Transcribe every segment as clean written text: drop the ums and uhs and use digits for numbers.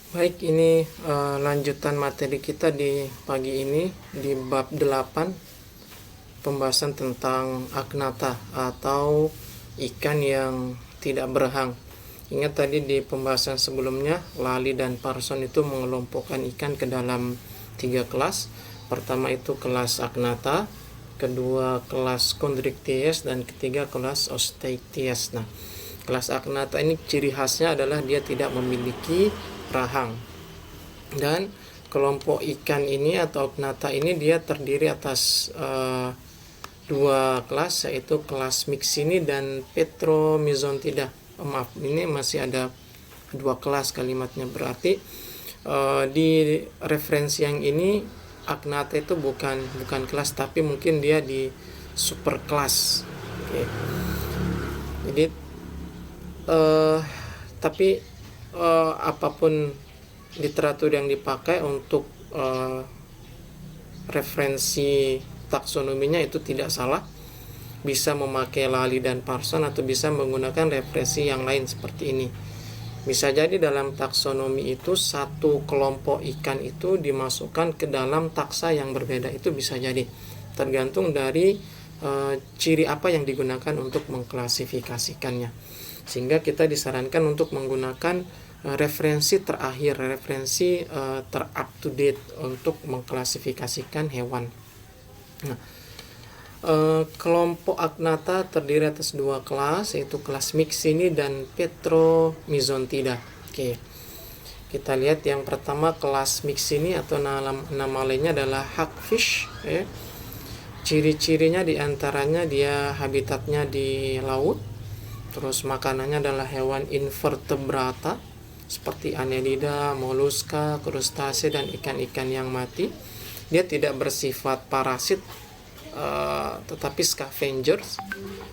Baik, ini lanjutan materi kita di pagi ini di bab 8, pembahasan tentang agnatha atau ikan yang tidak berhang. Ingat tadi di pembahasan sebelumnya, Lali dan Parson itu mengelompokkan ikan ke dalam 3 kelas. Pertama itu kelas agnatha, kedua kelas chondrichthyes, dan ketiga kelas osteichthyes. Nah, kelas agnatha ini ciri khasnya adalah dia tidak memiliki rahang. Dan kelompok ikan ini atau agnatha ini dia terdiri atas dua kelas, yaitu kelas Myxini dan Petromyzontida. Maaf, ini masih ada dua kelas kalimatnya, berarti di referensi yang ini agnatha itu bukan kelas, tapi mungkin dia di super kelas. Oke. Jadi tapi apapun literatur yang dipakai untuk referensi taksonominya itu tidak salah. Bisa memakai Lali dan Parson atau bisa menggunakan referensi yang lain seperti ini. Bisa jadi dalam taksonomi itu satu kelompok ikan itu dimasukkan ke dalam taksa yang berbeda, itu bisa jadi, tergantung dari ciri apa yang digunakan untuk mengklasifikasikannya. Sehingga kita disarankan untuk menggunakan referensi terakhir, referensi ter-up to date untuk mengklasifikasikan hewan. Nah, kelompok agnatha terdiri atas dua kelas, yaitu kelas Myxini dan Petromyzontida. Oke, kita lihat yang pertama kelas Myxini atau nama lainnya adalah hagfish. Ciri-cirinya diantaranya dia habitatnya di laut, terus makanannya adalah hewan invertebrata seperti annelida, moluska, krustase, dan ikan-ikan yang mati. Dia tidak bersifat parasit, tetapi scavengers.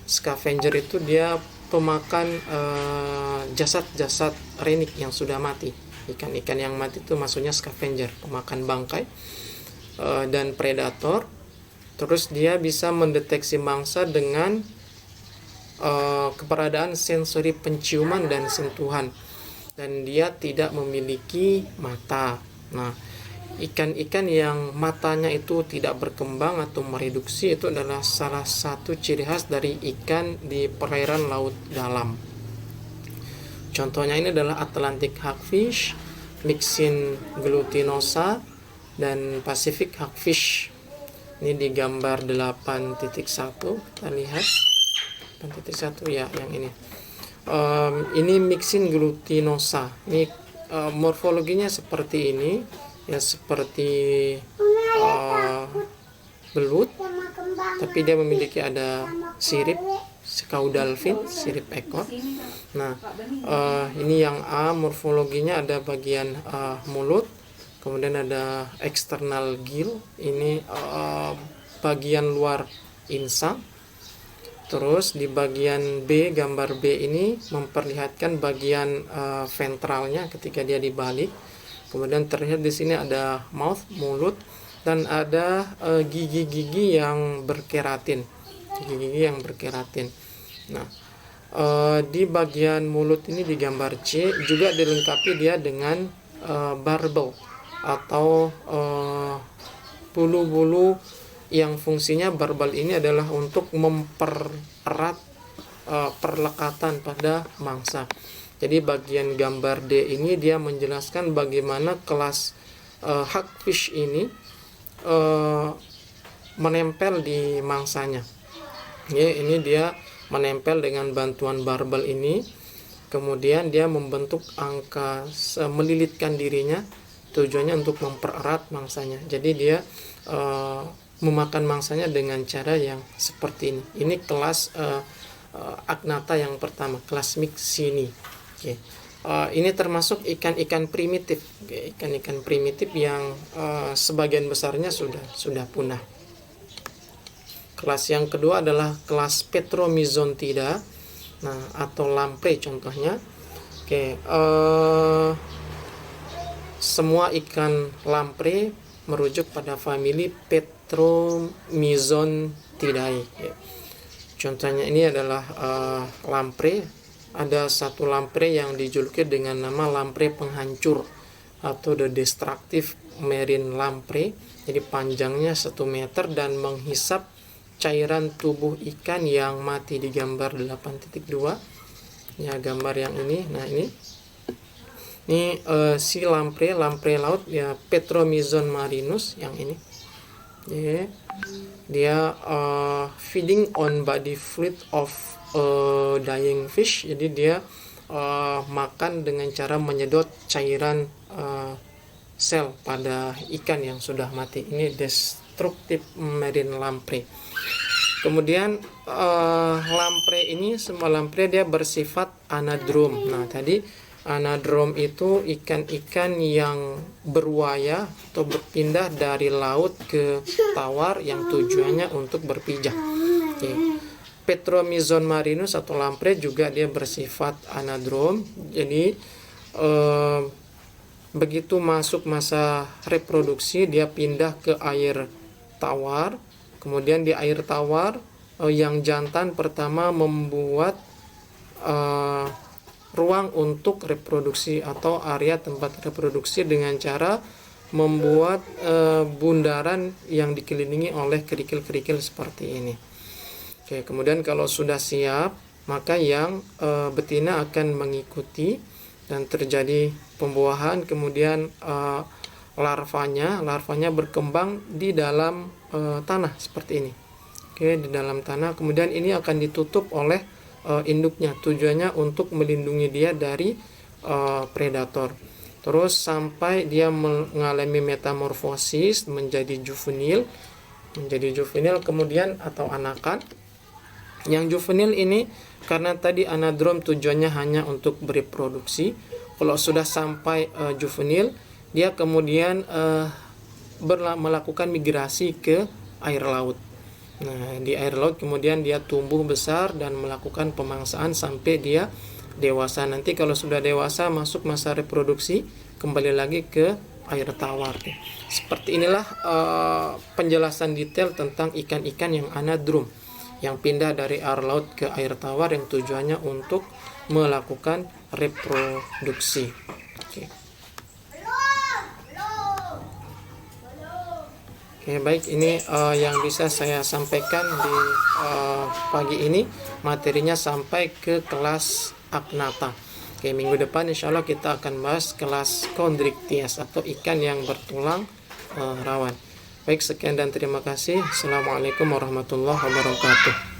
Scavenger itu dia pemakan jasad-jasad renik yang sudah mati. Ikan-ikan yang mati itu maksudnya scavenger, pemakan bangkai, dan predator. Terus dia bisa mendeteksi mangsa dengan keberadaan sensori penciuman dan sentuhan, dan dia tidak memiliki mata. Nah, ikan-ikan yang matanya itu tidak berkembang atau mereduksi itu adalah salah satu ciri khas dari ikan di perairan laut dalam. Contohnya ini adalah Atlantic hagfish, Myxin glutinosa, dan Pacific hagfish. Ini di gambar 8.1, kita lihat 8.1 ya, yang ini. Ini Myxin glutinosa. Ini morfologinya seperti ini, ya, seperti belut, tapi dia memiliki ada sirip caudal fin, sirip ekor. Nah, ini yang A, morfologinya ada bagian mulut, kemudian ada external gill, ini bagian luar insang. Terus di bagian B, gambar B ini memperlihatkan bagian ventralnya ketika dia dibalik. Kemudian terlihat di sini ada mouth, mulut, dan ada gigi-gigi yang berkeratin. Gigi-gigi yang berkeratin. Nah, di bagian mulut ini di gambar C juga dilengkapi dia dengan barbel atau bulu-bulu yang fungsinya barbel ini adalah untuk mempererat perlekatan pada mangsa. Jadi bagian gambar D ini dia menjelaskan bagaimana kelas hagfish ini menempel di mangsanya. Ya, ini dia menempel dengan bantuan barbel ini. Kemudian dia membentuk angka, melilitkan dirinya, tujuannya untuk mempererat mangsanya. Jadi dia memakan mangsanya dengan cara yang seperti ini. Ini kelas agnatha yang pertama, kelas Myxini. Okay. Ini termasuk ikan-ikan primitif, ikan-ikan primitif yang sebagian besarnya sudah punah. Kelas yang kedua adalah kelas Petromyzontida, nah, atau lamprey contohnya. Oke, semua ikan lamprey merujuk pada famili Petromyzontidae. Contohnya ini adalah lamprey. Ada satu lamprey yang dijuluki dengan nama lamprey penghancur. atau the destructive marine lamprey. Jadi panjangnya 1 meter dan menghisap cairan tubuh ikan yang mati di gambar 8.2. Ya, gambar yang ini. Nah, ini si lamprey laut ya, Petromyzon marinus yang ini. Ya, dia feeding on body fluid of dying fish. Jadi dia makan dengan cara menyedot cairan sel pada ikan yang sudah mati. Ini destructive marine lamprey. Kemudian lamprey ini, semua lamprey dia bersifat anadrom. Nah, tadi anadrom itu ikan-ikan yang berwaya atau berpindah dari laut ke tawar yang tujuannya untuk berpijak. Okay. Petromyzon marinus atau lamprey juga dia bersifat anadrom. Jadi begitu masuk masa reproduksi dia pindah ke air tawar. Kemudian di air tawar yang jantan pertama membuat ruang untuk reproduksi atau area tempat reproduksi dengan cara membuat bundaran yang dikelilingi oleh kerikil-kerikil seperti ini. Oke, kemudian kalau sudah siap, maka yang betina akan mengikuti dan terjadi pembuahan. Kemudian larvanya berkembang di dalam tanah seperti ini. Oke, di dalam tanah. Kemudian ini akan ditutup oleh induknya. Tujuannya untuk melindungi dia dari predator. Terus sampai dia mengalami metamorfosis menjadi juvenil, kemudian atau anakan. Yang juvenil ini karena tadi anadrom tujuannya hanya untuk bereproduksi. Kalau sudah sampai juvenil, dia kemudian melakukan migrasi ke air laut. Nah, di air laut kemudian dia tumbuh besar dan melakukan pemangsaan sampai dia dewasa. Nanti kalau sudah dewasa masuk masa reproduksi, kembali lagi ke air tawar. Seperti inilah penjelasan detail tentang ikan-ikan yang anadrom, yang pindah dari air laut ke air tawar yang tujuannya untuk melakukan reproduksi. Oke. Oke, baik, ini yang bisa saya sampaikan di pagi ini. Materinya sampai ke kelas Agnatha. Oke, minggu depan insya Allah kita akan bahas kelas Chondrichthyes atau ikan yang bertulang rawan. Baik, sekian dan terima kasih. Assalamualaikum warahmatullahi wabarakatuh.